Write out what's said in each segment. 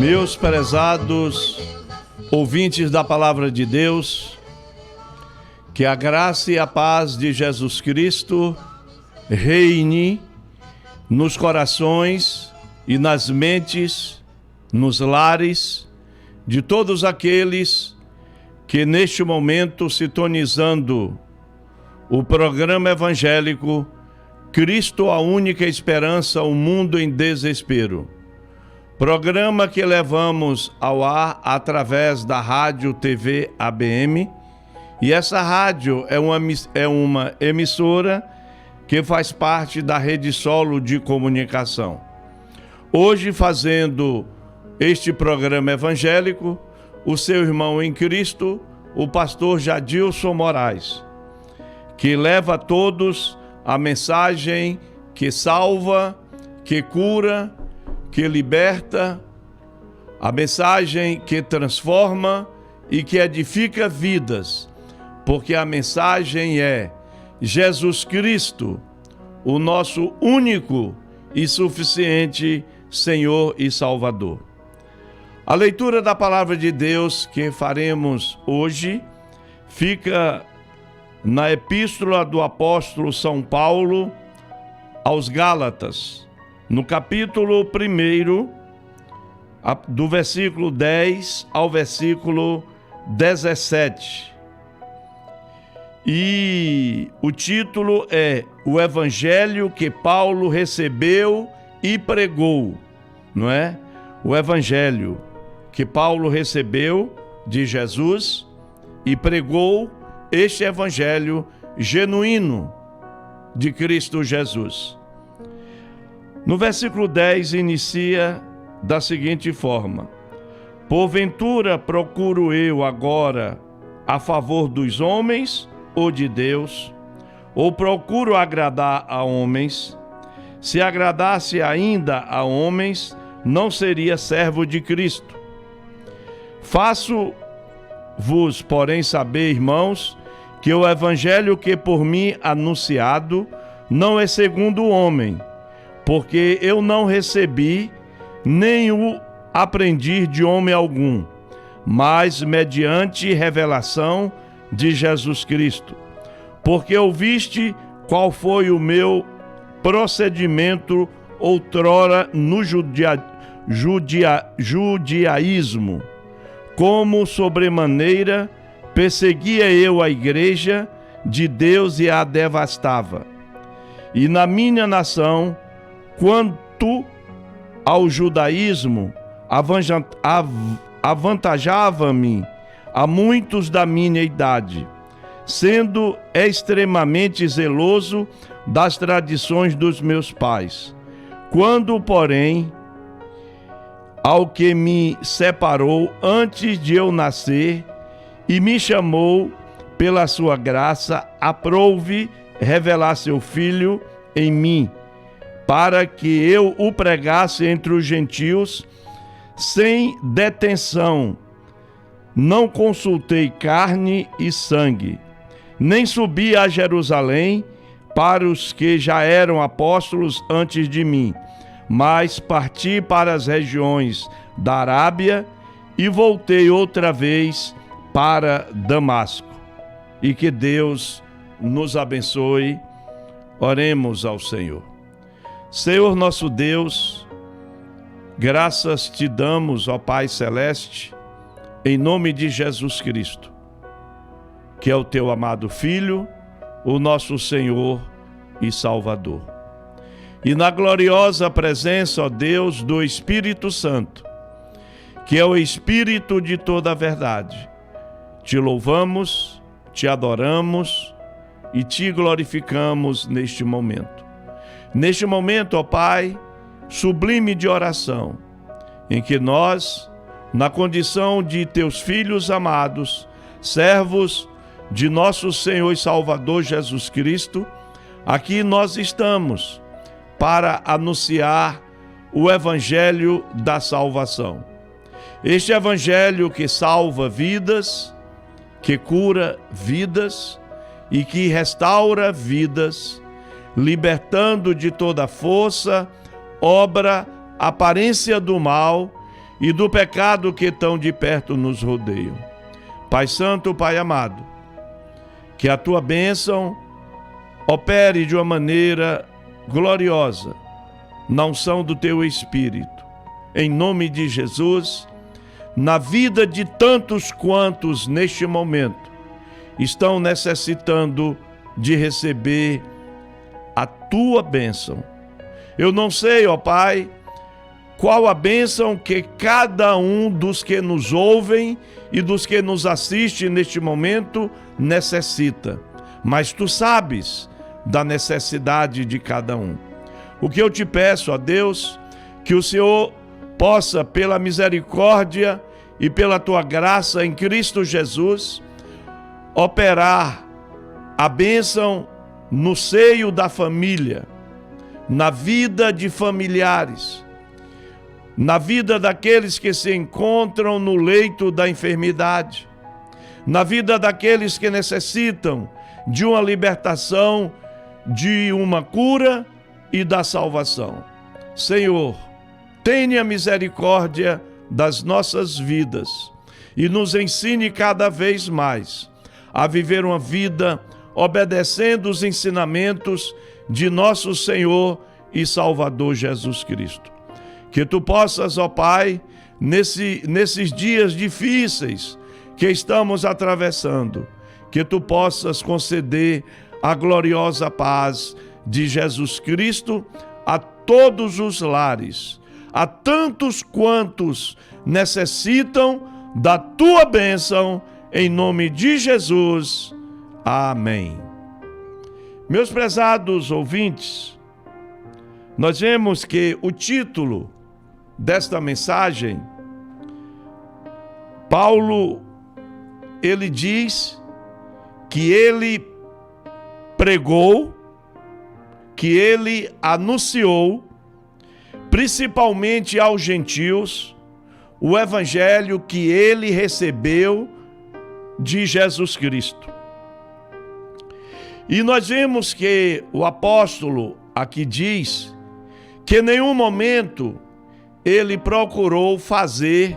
Meus prezados ouvintes da Palavra de Deus, que a graça e a paz de Jesus Cristo reine nos corações e nas mentes, nos lares de todos aqueles que neste momento, sintonizando o programa evangélico Cristo, a única esperança, o mundo em desespero. Programa que levamos ao ar através da Rádio TV ABM, e essa rádio é uma emissora que faz parte da Rede Solo de Comunicação. Hoje, fazendo este programa evangélico, o seu irmão em Cristo, o pastor Jadilson Moraes, que leva a todos a mensagem que salva, que cura, que liberta, a mensagem que transforma e que edifica vidas, porque a mensagem é Jesus Cristo, o nosso único e suficiente Senhor e Salvador. A leitura da Palavra de Deus que faremos hoje fica na Epístola do Apóstolo São Paulo aos Gálatas, no capítulo 1, do versículo 10 ao versículo 17. E o título é O Evangelho que Paulo recebeu e pregou, não é? O Evangelho que Paulo recebeu de Jesus e pregou, este Evangelho genuíno de Cristo Jesus. No versículo 10 inicia da seguinte forma: porventura procuro eu agora a favor dos homens ou de Deus? Ou procuro agradar a homens? Se agradasse ainda a homens, não seria servo de Cristo. Faço-vos, porém, saber, irmãos, que o evangelho que por mim anunciado não é segundo o homem, porque eu não recebi, nem o aprendi de homem algum, mas mediante revelação de Jesus Cristo. Porque ouviste qual foi o meu procedimento outrora no judaísmo, como sobremaneira perseguia eu a igreja de Deus e a devastava. E na minha nação, quanto ao judaísmo, avantajava-me a muitos da minha idade, sendo extremamente zeloso das tradições dos meus pais. Quando, porém, ao que me separou antes de eu nascer e me chamou pela sua graça, aprouve revelar seu Filho em mim, para que eu o pregasse entre os gentios sem detenção. Não consultei carne e sangue, nem subi a Jerusalém para os que já eram apóstolos antes de mim, mas parti para as regiões da Arábia e voltei outra vez para Damasco. E que Deus nos abençoe. Oremos ao Senhor. Senhor nosso Deus, graças te damos, ó Pai Celeste, em nome de Jesus Cristo, que é o teu amado Filho, o nosso Senhor e Salvador. E na gloriosa presença, ó Deus, do Espírito Santo, que é o Espírito de toda a verdade, te louvamos, te adoramos e te glorificamos neste momento. Neste momento, ó Pai, sublime de oração, em que nós, na condição de teus filhos amados, servos de nosso Senhor e Salvador Jesus Cristo, aqui nós estamos para anunciar o Evangelho da salvação. Este Evangelho que salva vidas, que cura vidas e que restaura vidas, libertando de toda força, obra, aparência do mal e do pecado que tão de perto nos rodeiam. Pai Santo, Pai amado, que a tua bênção opere de uma maneira gloriosa na unção do teu Espírito, em nome de Jesus, na vida de tantos quantos neste momento estão necessitando de receber a tua bênção. Eu não sei, ó Pai, qual a bênção que cada um dos que nos ouvem e dos que nos assistem neste momento necessita, mas tu sabes da necessidade de cada um. O que eu te peço, ó Deus, que o Senhor possa, pela misericórdia e pela tua graça em Cristo Jesus, operar a bênção no seio da família, na vida de familiares, na vida daqueles que se encontram no leito da enfermidade, na vida daqueles que necessitam de uma libertação, de uma cura e da salvação. Senhor, tenha misericórdia das nossas vidas e nos ensine cada vez mais a viver uma vida obedecendo os ensinamentos de nosso Senhor e Salvador Jesus Cristo. Que tu possas, ó Pai, nesses dias difíceis que estamos atravessando, que tu possas conceder a gloriosa paz de Jesus Cristo a todos os lares, a tantos quantos necessitam da tua bênção, em nome de Jesus. Amém. Meus prezados ouvintes, nós vemos que o título desta mensagem, Paulo, ele diz que ele pregou, que ele anunciou, principalmente aos gentios, o evangelho que ele recebeu de Jesus Cristo. E nós vemos que o apóstolo aqui diz que em nenhum momento ele procurou fazer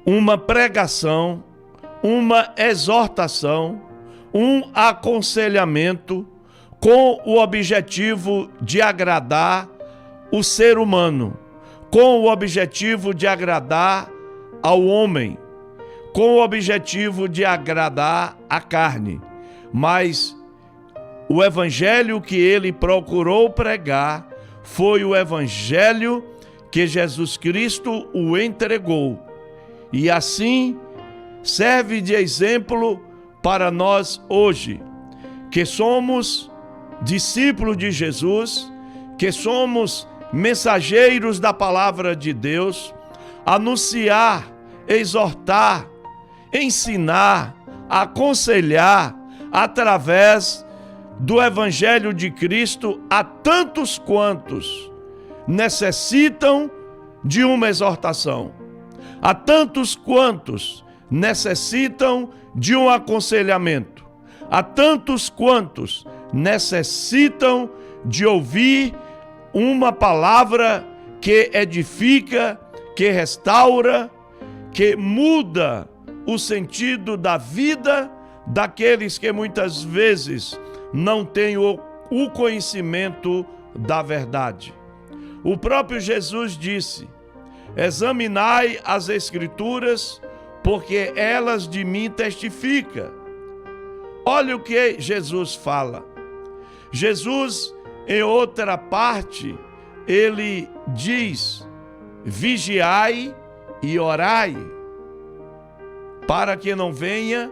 uma pregação, uma exortação, um aconselhamento com o objetivo de agradar o ser humano, com o objetivo de agradar ao homem, com o objetivo de agradar a carne. Mas o evangelho que ele procurou pregar foi o evangelho que Jesus Cristo o entregou. E assim serve de exemplo para nós hoje, que somos discípulos de Jesus, que somos mensageiros da palavra de Deus, anunciar, exortar, ensinar, aconselhar através do Evangelho de Cristo a tantos quantos necessitam de uma exortação, a tantos quantos necessitam de um aconselhamento, a tantos quantos necessitam de ouvir uma palavra que edifica, que restaura, que muda o sentido da vida daqueles que muitas vezes não têm o conhecimento da verdade. O próprio Jesus disse: examinai as Escrituras, porque elas de mim testificam. Olha o que Jesus fala. Jesus, em outra parte, ele diz: vigiai e orai, para que não venha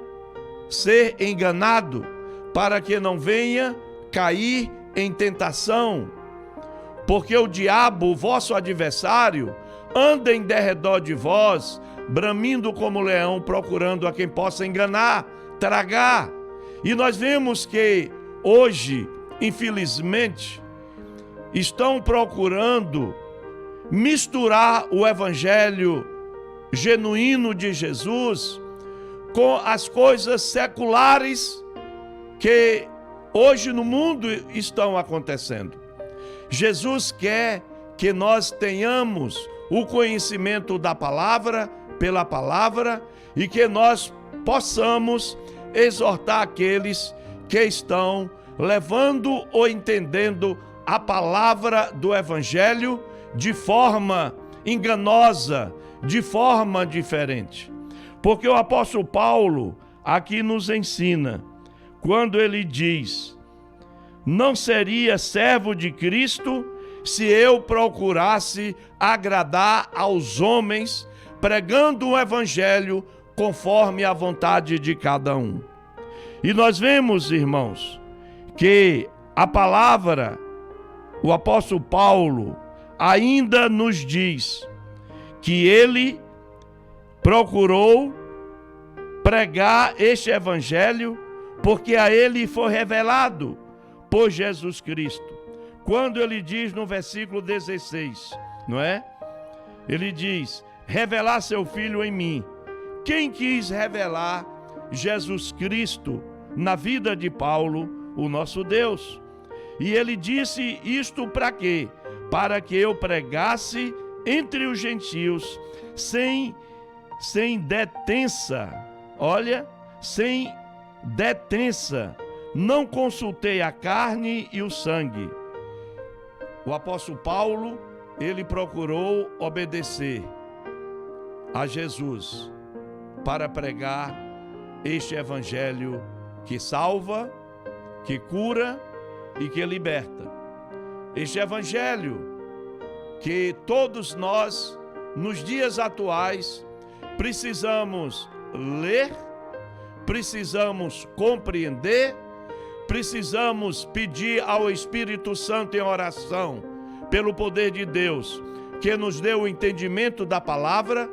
ser enganado, para que não venha cair em tentação. Porque o diabo, vosso adversário, anda em derredor de vós, bramindo como leão, procurando a quem possa enganar, tragar. E nós vemos que hoje, infelizmente, estão procurando misturar o evangelho genuíno de Jesus com as coisas seculares que hoje no mundo estão acontecendo. Jesus quer que nós tenhamos o conhecimento da palavra, pela palavra, e que nós possamos exortar aqueles que estão levando ou entendendo a palavra do Evangelho de forma enganosa, de forma diferente. Porque o apóstolo Paulo aqui nos ensina, quando ele diz: não seria servo de Cristo se eu procurasse agradar aos homens, pregando o Evangelho conforme a vontade de cada um. E nós vemos, irmãos, que a palavra, o apóstolo Paulo ainda nos diz que ele procurou pregar este Evangelho porque a ele foi revelado por Jesus Cristo. Quando ele diz no versículo 16, não é? Ele diz: revelar seu Filho em mim. Quem quis revelar Jesus Cristo na vida de Paulo? O nosso Deus. E ele disse isto para quê? Para que eu pregasse entre os gentios sem detença. Olha, sem detença. Não consultei a carne e o sangue. O apóstolo Paulo, ele procurou obedecer a Jesus para pregar este Evangelho que salva, que cura e que liberta. Este Evangelho que todos nós, nos dias atuais, precisamos ler, precisamos compreender, precisamos pedir ao Espírito Santo em oração, pelo poder de Deus, que nos dê o entendimento da palavra,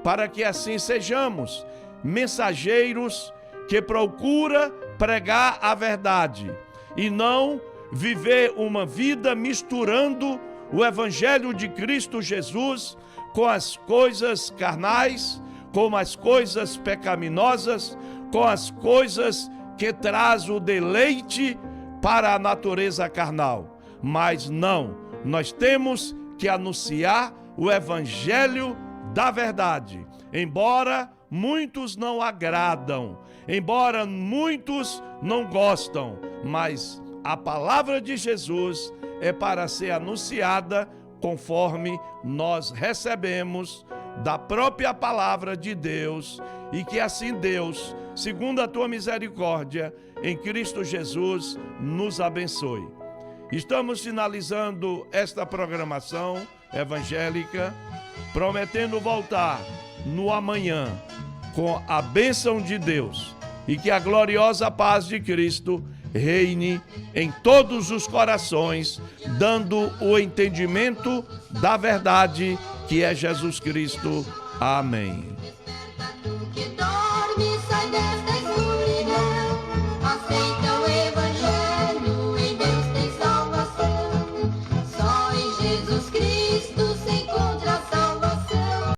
para que assim sejamos mensageiros que procura pregar a verdade e não viver uma vida misturando o Evangelho de Cristo Jesus com as coisas carnais, com as coisas pecaminosas, com as coisas que traz o deleite para a natureza carnal. Mas não, nós temos que anunciar o Evangelho da verdade, embora muitos não agradam, embora muitos não gostam, mas a palavra de Jesus é para ser anunciada conforme nós recebemos da própria palavra de Deus, e que assim Deus, segundo a tua misericórdia, em Cristo Jesus, nos abençoe. Estamos finalizando esta programação evangélica, prometendo voltar no amanhã com a bênção de Deus, e que a gloriosa paz de Cristo reine em todos os corações, dando o entendimento da verdade que é Jesus Cristo. Amém.